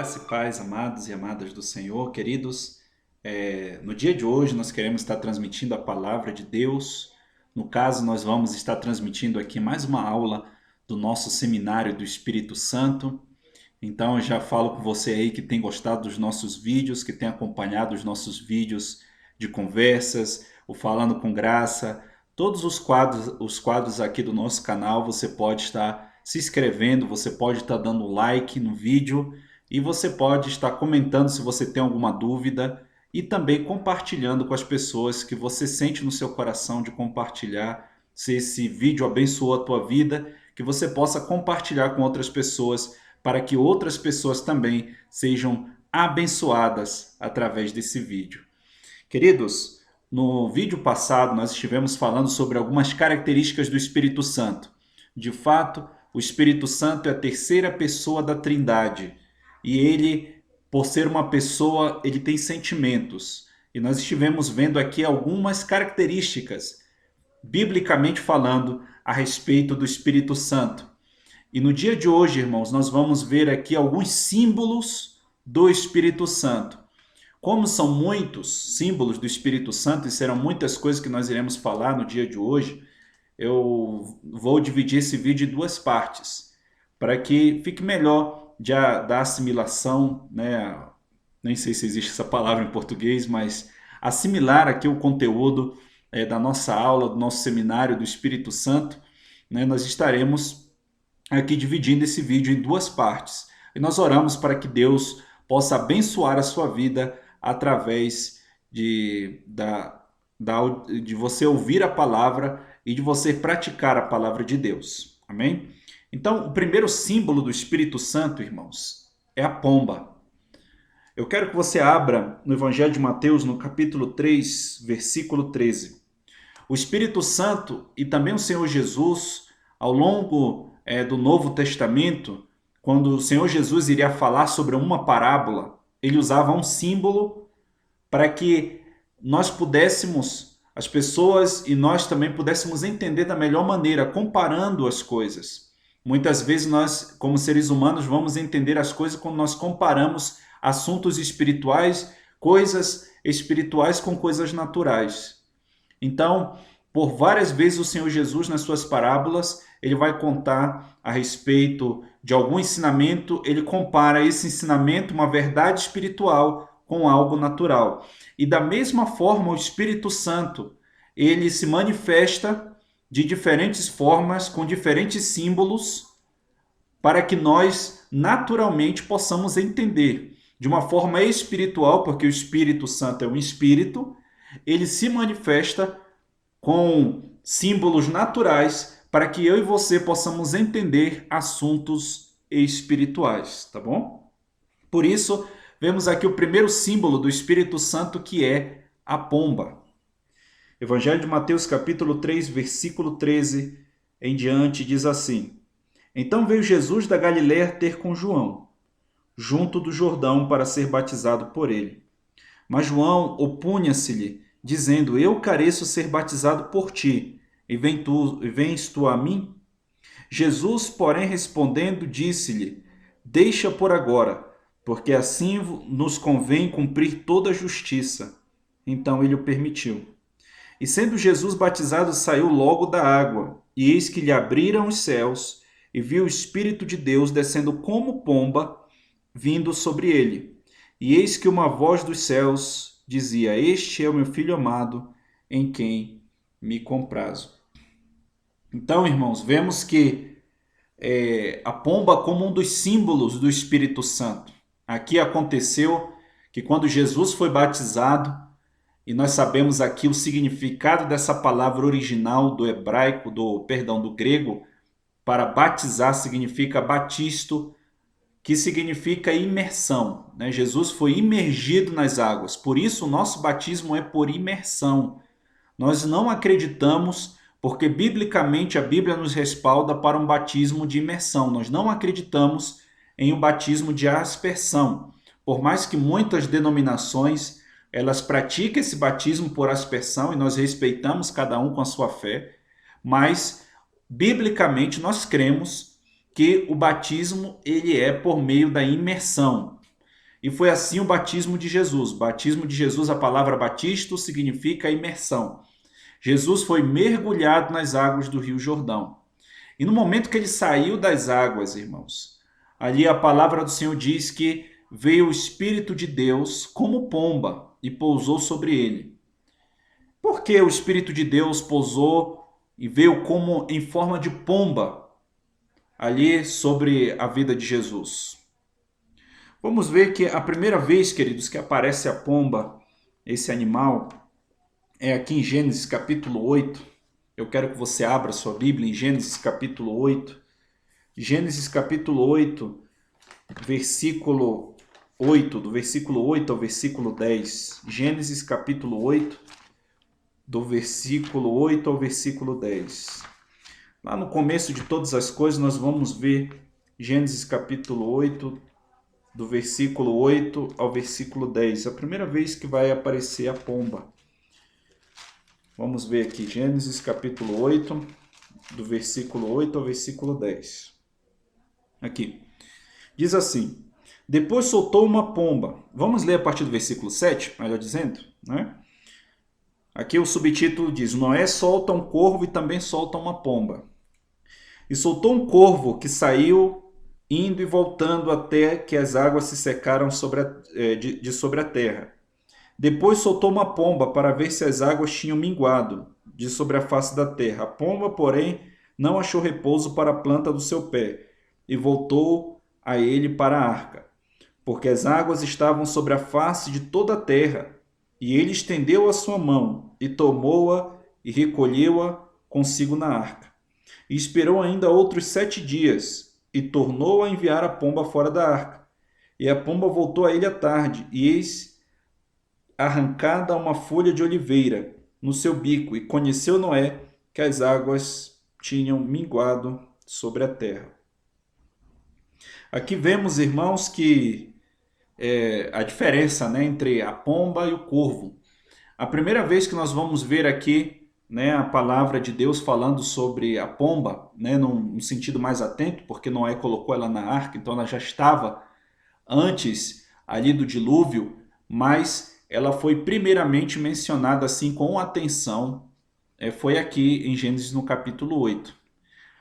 Graça e paz, amados e amadas do Senhor, queridos. No dia de hoje nós queremos estar transmitindo a palavra de Deus. No caso, nós vamos estar transmitindo aqui mais uma aula do nosso seminário do Espírito Santo. Então, eu já falo com você aí que tem gostado dos nossos vídeos, que tem acompanhado os nossos vídeos de conversas, o Falando com Graça, todos os quadros aqui do nosso canal, você pode estar se inscrevendo, você pode estar dando like no vídeo e você pode estar comentando se você tem alguma dúvida e também compartilhando com as pessoas que você sente no seu coração de compartilhar. Se esse vídeo abençoou a tua vida, que você possa compartilhar com outras pessoas para que outras pessoas também sejam abençoadas através desse vídeo. Queridos, no vídeo passado nós estivemos falando sobre algumas características do Espírito Santo. De fato, o Espírito Santo é a terceira pessoa da Trindade e ele, por ser uma pessoa, ele tem sentimentos. E nós estivemos vendo aqui algumas características, biblicamente falando, a respeito do Espírito Santo. E no dia de hoje, irmãos, nós vamos ver aqui alguns símbolos do Espírito Santo. Como são muitos símbolos do Espírito Santo e serão muitas coisas que nós iremos falar no dia de hoje, eu vou dividir esse vídeo em duas partes, para que fique melhor da assimilação, né? Nem sei se existe essa palavra em português, mas assimilar aqui o conteúdo da nossa aula, do nosso seminário do Espírito Santo, né? Nós estaremos aqui dividindo esse vídeo em duas partes. E nós oramos para que Deus possa abençoar a sua vida através de você ouvir a palavra e de você praticar a palavra de Deus. Amém? Então, o primeiro símbolo do Espírito Santo, irmãos, é a pomba. Eu quero que você abra no Evangelho de Mateus, no capítulo 3, versículo 13. O Espírito Santo e também o Senhor Jesus, ao longo do Novo Testamento, quando o Senhor Jesus iria falar sobre uma parábola, ele usava um símbolo para que nós pudéssemos, as pessoas e nós também pudéssemos entender da melhor maneira, comparando as coisas. Muitas vezes nós, como seres humanos, vamos entender as coisas quando nós comparamos assuntos espirituais, coisas espirituais com coisas naturais. Então, por várias vezes o Senhor Jesus, nas suas parábolas, ele vai contar a respeito de algum ensinamento, ele compara esse ensinamento, uma verdade espiritual, com algo natural. E da mesma forma, o Espírito Santo, ele se manifesta de diferentes formas, com diferentes símbolos, para que nós naturalmente possamos entender de uma forma espiritual, porque o Espírito Santo é um espírito, ele se manifesta com símbolos naturais para que eu e você possamos entender assuntos espirituais, tá bom? Por isso, vemos aqui o primeiro símbolo do Espírito Santo, que é a pomba. Evangelho de Mateus, capítulo 3, versículo 13 em diante, diz assim: Então veio Jesus da Galiléia ter com João, junto do Jordão, para ser batizado por ele. Mas João opunha-se-lhe, dizendo: Eu careço ser batizado por ti, e vens tu a mim? Jesus, porém, respondendo, disse-lhe: Deixa por agora, porque assim nos convém cumprir toda a justiça. Então ele o permitiu. E sendo Jesus batizado, saiu logo da água, e eis que lhe abriram os céus, e viu o Espírito de Deus descendo como pomba, vindo sobre ele. E eis que uma voz dos céus dizia: Este é o meu Filho amado, em quem me comprazo. Então, irmãos, vemos que a pomba como um dos símbolos do Espírito Santo. Aqui aconteceu que quando Jesus foi batizado, e nós sabemos aqui o significado dessa palavra original do hebraico, do grego, para batizar significa batisto, que significa imersão, né? Jesus foi imergido nas águas, por isso o nosso batismo é por imersão. Nós não acreditamos, porque biblicamente a Bíblia nos respalda para um batismo de imersão. Nós não acreditamos em um batismo de aspersão. Por mais que muitas denominações elas pratiquem esse batismo por aspersão, e nós respeitamos cada um com a sua fé, mas biblicamente nós cremos que o batismo ele é por meio da imersão. E foi assim o batismo de Jesus. O batismo de Jesus, a palavra batismo significa imersão. Jesus foi mergulhado nas águas do Rio Jordão. E no momento que ele saiu das águas, irmãos, ali a palavra do Senhor diz que veio o Espírito de Deus como pomba e pousou sobre ele. Por que o Espírito de Deus pousou e veio como em forma de pomba ali sobre a vida de Jesus? Vamos ver que a primeira vez, queridos, que aparece a pomba, esse animal, é aqui em Gênesis capítulo 8. Eu quero que você abra sua Bíblia em Gênesis capítulo 8. Gênesis capítulo 8, versículo 8, do versículo 8 ao versículo 10. Gênesis capítulo 8, do versículo 8 ao versículo 10. Lá no começo de todas as coisas, nós vamos ver Gênesis capítulo 8, do versículo 8 ao versículo 10. A primeira vez que vai aparecer a pomba. Vamos ver aqui, Gênesis capítulo 8, do versículo 8 ao versículo 10. Aqui. Diz assim: depois soltou uma pomba. Vamos ler a partir do versículo 7, melhor dizendo, né? Aqui o subtítulo diz: Noé solta um corvo e também solta uma pomba. E soltou um corvo que saiu indo e voltando até que as águas se secaram sobre a terra. Depois soltou uma pomba para ver se as águas tinham minguado de sobre a face da terra. A pomba, porém, não achou repouso para a planta do seu pé e voltou a ele para a arca, porque as águas estavam sobre a face de toda a terra. E ele estendeu a sua mão e tomou-a e recolheu-a consigo na arca. E esperou ainda outros 7 dias e tornou a enviar a pomba fora da arca. E a pomba voltou a ele à tarde, e eis arrancada uma folha de oliveira no seu bico, e conheceu Noé que as águas tinham minguado sobre a terra. Aqui vemos, irmãos, que a diferença, né, entre a pomba e o corvo. A primeira vez que nós vamos ver aqui, né, a palavra de Deus falando sobre a pomba, né, num sentido mais atento, porque Noé colocou ela na arca, então ela já estava antes ali do dilúvio, mas ela foi primeiramente mencionada assim com atenção, foi aqui em Gênesis no capítulo 8.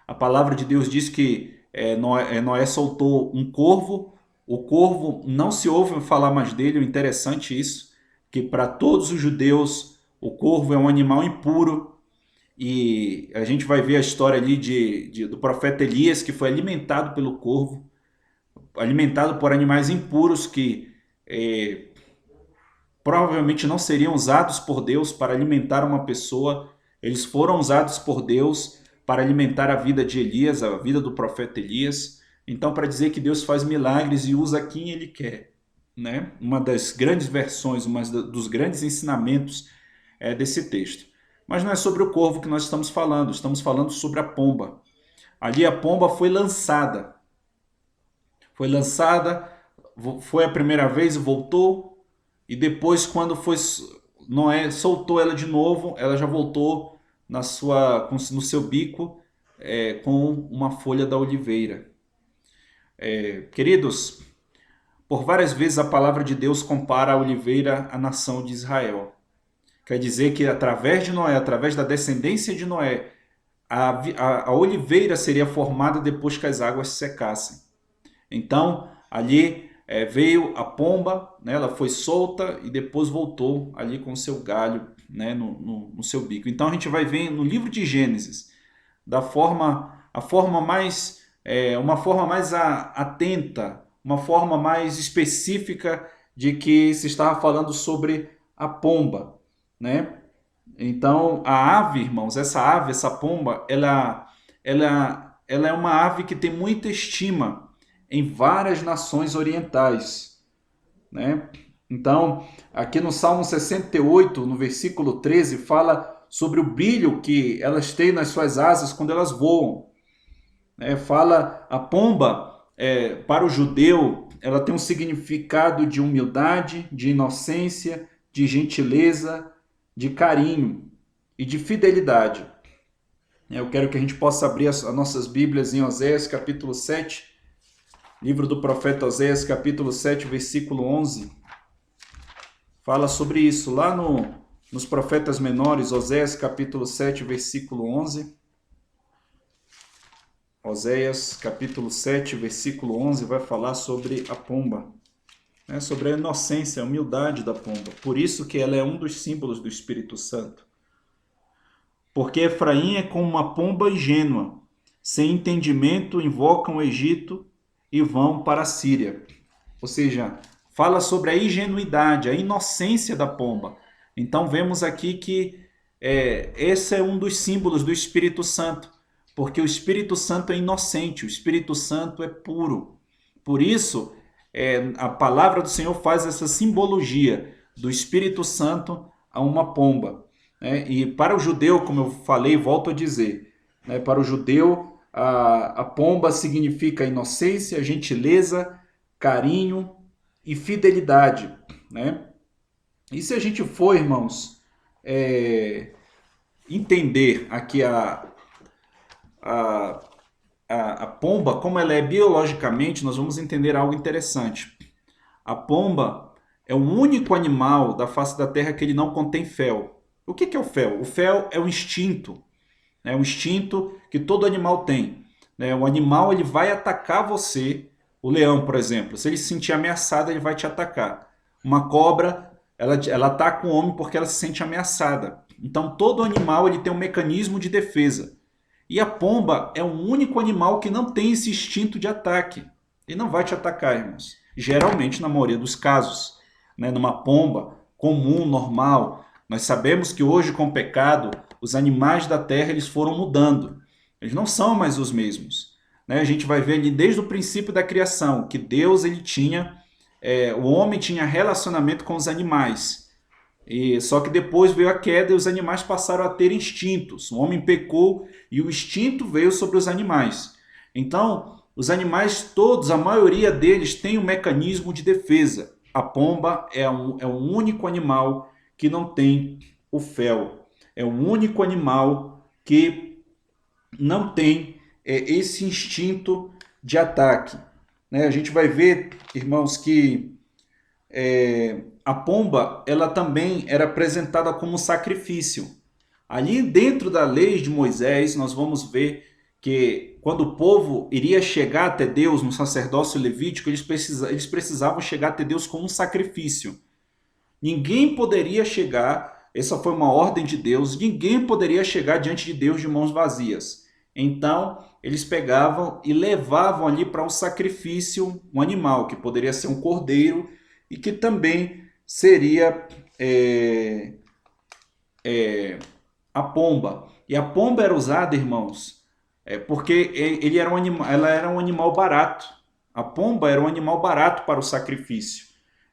A palavra de Deus diz que Noé soltou um corvo. O corvo não se ouve falar mais dele. O interessante isso, que para todos os judeus o corvo é um animal impuro. E a gente vai ver a história ali do profeta Elias, que foi alimentado pelo corvo, alimentado por animais impuros que provavelmente não seriam usados por Deus para alimentar uma pessoa. Eles foram usados por Deus para alimentar a vida de Elias, a vida do profeta Elias. Então, para dizer que Deus faz milagres e usa quem Ele quer, né? Uma das grandes versões, dos grandes ensinamentos desse texto. Mas não é sobre o corvo que nós estamos falando sobre a pomba. Ali a pomba foi lançada. Foi a primeira vez e voltou. E depois, quando Noé soltou ela de novo, ela já voltou no seu bico com uma folha da oliveira. Queridos, por várias vezes a palavra de Deus compara a oliveira à nação de Israel. Quer dizer que através de Noé, através da descendência de Noé, a oliveira seria formada depois que as águas secassem. Então, ali veio a pomba, né, ela foi solta e depois voltou ali com o seu galho, né, no seu bico. Então a gente vai ver no livro de Gênesis uma forma mais atenta, uma forma mais específica de que se estava falando sobre a pomba, né? Então a ave, irmãos, essa pomba, ela é uma ave que tem muita estima em várias nações orientais, né? Então, aqui no Salmo 68, no versículo 13, fala sobre o brilho que elas têm nas suas asas quando elas voam. Fala a pomba, para o judeu, ela tem um significado de humildade, de inocência, de gentileza, de carinho e de fidelidade. Eu quero que a gente possa abrir as nossas Bíblias em Oséias capítulo 7, Livro do profeta Oséias, capítulo 7, versículo 11, fala sobre isso. Lá nos profetas menores, Oséias, capítulo 7, versículo 11. Oséias, capítulo 7, versículo 11, vai falar sobre a pomba, né? Sobre a inocência, a humildade da pomba. Por isso que ela é um dos símbolos do Espírito Santo. Porque Efraim é como uma pomba ingênua, sem entendimento invocam o Egito e vão para a Síria. Ou seja, fala sobre a ingenuidade, a inocência da pomba. Então vemos aqui que esse é um dos símbolos do Espírito Santo, porque o Espírito Santo é inocente, o Espírito Santo é puro. Por isso, a palavra do Senhor faz essa simbologia do Espírito Santo a uma pomba, né? E para o judeu, como eu falei, volto a dizer, né, para o judeu, a pomba significa inocência, gentileza, carinho e fidelidade, né? E se a gente for, irmãos, entender aqui a, a pomba, como ela é biologicamente, nós vamos entender algo interessante. A pomba é o único animal da face da Terra que ele não contém fel. O que é o fel? O fel é um instinto, né? Um instinto que todo animal tem, né? O animal ele vai atacar você. O leão, por exemplo, se ele se sentir ameaçado, ele vai te atacar. Uma cobra, ela ataca o homem porque ela se sente ameaçada. Então, todo animal ele tem um mecanismo de defesa. E a pomba é o único animal que não tem esse instinto de ataque. Ele não vai te atacar, irmãos. Geralmente, na maioria dos casos, né? Numa pomba comum, normal, nós sabemos que hoje, com o pecado, os animais da terra eles foram mudando. Eles não são mais os mesmos, né? A gente vai ver ali desde o princípio da criação que Deus ele tinha, o homem tinha relacionamento com os animais. E só que depois veio a queda e os animais passaram a ter instintos. O homem pecou e o instinto veio sobre os animais. Então, os animais todos, a maioria deles tem um mecanismo de defesa. A pomba é um único animal que não tem o fel. É o único animal que não tem esse instinto de ataque, né? A gente vai ver, irmãos, que a pomba ela também era apresentada como sacrifício. Ali dentro da lei de Moisés, nós vamos ver que quando o povo iria chegar até Deus no sacerdócio levítico, eles precisavam chegar até Deus com um sacrifício. Ninguém poderia chegar, essa foi uma ordem de Deus, ninguém poderia chegar diante de Deus de mãos vazias. Então, eles pegavam e levavam ali para um sacrifício um animal, que poderia ser um cordeiro e que também seria a pomba. E a pomba era usada, irmãos, porque ela era um animal barato. A pomba era um animal barato para o sacrifício.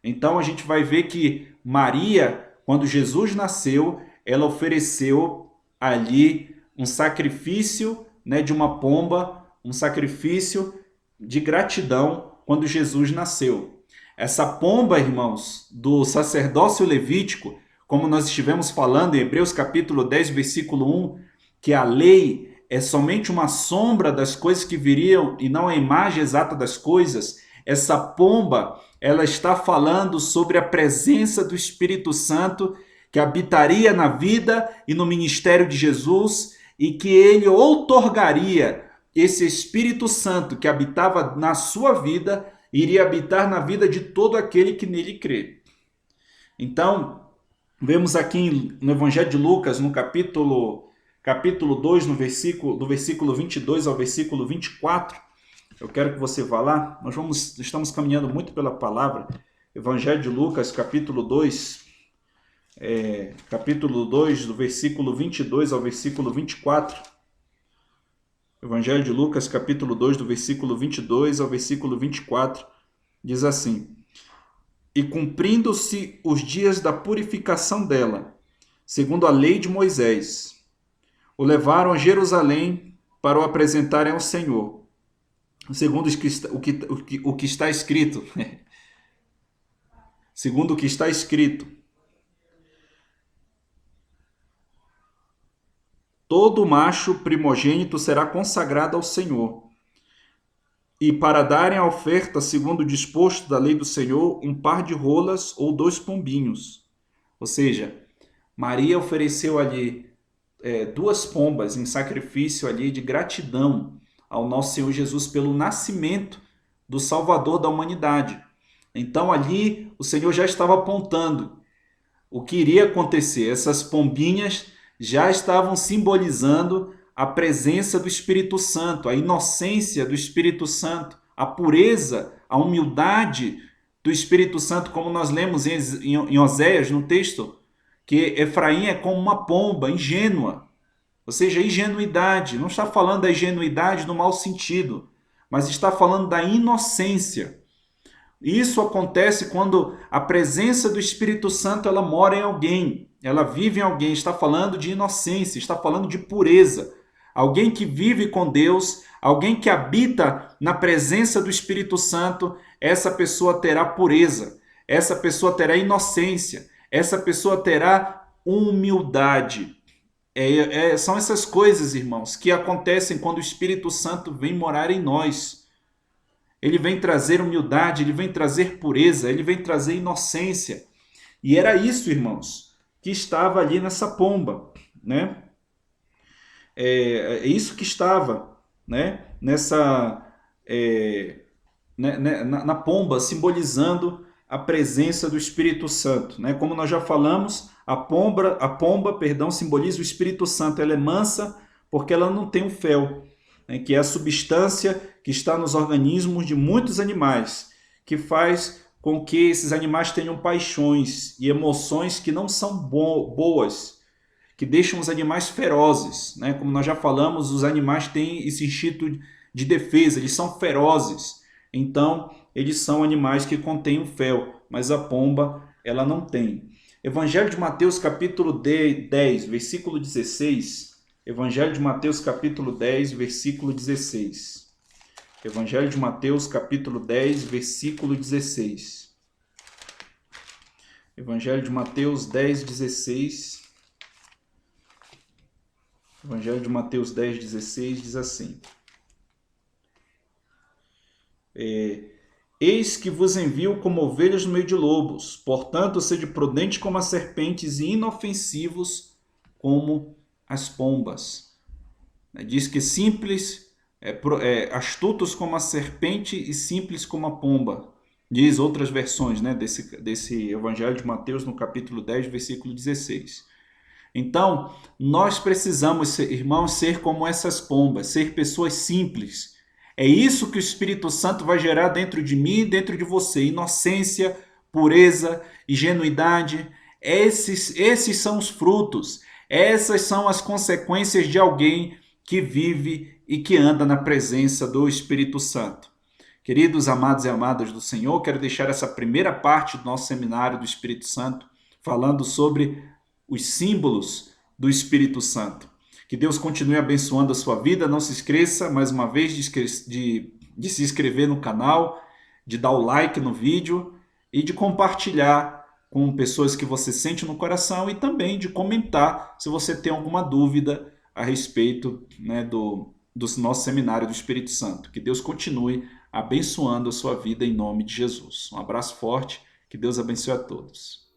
Então a gente vai ver que Maria, quando Jesus nasceu, ela ofereceu ali um sacrifício, né, de uma pomba, um sacrifício de gratidão quando Jesus nasceu. Essa pomba, irmãos, do sacerdócio levítico, como nós estivemos falando em Hebreus capítulo 10, versículo 1, que a lei é somente uma sombra das coisas que viriam e não a imagem exata das coisas. Essa pomba, ela está falando sobre a presença do Espírito Santo que habitaria na vida e no ministério de Jesus e que ele outorgaria esse Espírito Santo que habitava na sua vida, iria habitar na vida de todo aquele que nele crê. Então, vemos aqui no Evangelho de Lucas, no capítulo 2, do versículo 22 ao versículo 24. Eu quero que você vá lá. Estamos caminhando muito pela palavra. Evangelho de Lucas, capítulo 2, do versículo 22 ao versículo 24. Evangelho de Lucas, capítulo 2, do versículo 22 ao versículo 24, diz assim: E cumprindo-se os dias da purificação dela, segundo a lei de Moisés, o levaram a Jerusalém para o apresentarem ao Senhor, segundo o que está escrito. Segundo o que está escrito: todo macho primogênito será consagrado ao Senhor. e para darem a oferta segundo o disposto da lei do Senhor, um par de rolas ou 2 pombinhos. Ou seja, Maria ofereceu ali 2 pombas em sacrifício ali de gratidão ao nosso Senhor Jesus pelo nascimento do Salvador da humanidade. Então ali o Senhor já estava apontando o que iria acontecer. Essas pombinhas já estavam simbolizando a presença do Espírito Santo, a inocência do Espírito Santo, a pureza, a humildade do Espírito Santo, como nós lemos em Oséias, no texto, que Efraim é como uma pomba ingênua, ou seja, ingenuidade. Não está falando da ingenuidade no mau sentido, mas está falando da inocência. Isso acontece quando a presença do Espírito Santo ela mora em alguém, ela vive em alguém. Está falando de inocência, está falando de pureza. Alguém que vive com Deus, alguém que habita na presença do Espírito Santo, essa pessoa terá pureza, essa pessoa terá inocência, essa pessoa terá humildade. São essas coisas, irmãos, que acontecem quando o Espírito Santo vem morar em nós. Ele vem trazer humildade, ele vem trazer pureza, ele vem trazer inocência. E era isso, irmãos, que estava ali nessa pomba, né? É isso que estava, né? Na pomba, simbolizando a presença do Espírito Santo, né? Como nós já falamos, a pomba, simboliza o Espírito Santo. Ela é mansa porque ela não tem um fel, né? Que é a substância que está nos organismos de muitos animais, que faz com que esses animais tenham paixões e emoções que não são boas, que deixam os animais ferozes, né? Como nós já falamos, os animais têm esse instinto de defesa, eles são ferozes. Então, eles são animais que contêm o fel, mas a pomba, ela não tem. Evangelho de Mateus, capítulo 10, versículo 16. Evangelho de Mateus, capítulo 10, versículo 16. Evangelho de Mateus, capítulo 10, versículo 16. Evangelho de Mateus 10, 16. Evangelho de Mateus 10, 16 diz assim: Eis que vos envio como ovelhas no meio de lobos, portanto, sede prudentes como as serpentes e inofensivos como as pombas. Diz que simples, astutos como a serpente e simples como a pomba. Diz outras versões, né, desse Evangelho de Mateus no capítulo 10, versículo 16. Então, nós precisamos, irmãos, ser como essas pombas, ser pessoas simples. É isso que o Espírito Santo vai gerar dentro de mim e dentro de você. Inocência, pureza, ingenuidade. Esses são os frutos. Essas são as consequências de alguém que vive e que anda na presença do Espírito Santo. Queridos amados e amadas do Senhor, quero deixar essa primeira parte do nosso seminário do Espírito Santo falando sobre os símbolos do Espírito Santo. Que Deus continue abençoando a sua vida. Não se esqueça, mais uma vez, de se inscrever no canal, de dar o like no vídeo e de compartilhar com pessoas que você sente no coração e também de comentar se você tem alguma dúvida a respeito, né, do nosso seminário do Espírito Santo. Que Deus continue abençoando a sua vida em nome de Jesus. Um abraço forte, que Deus abençoe a todos.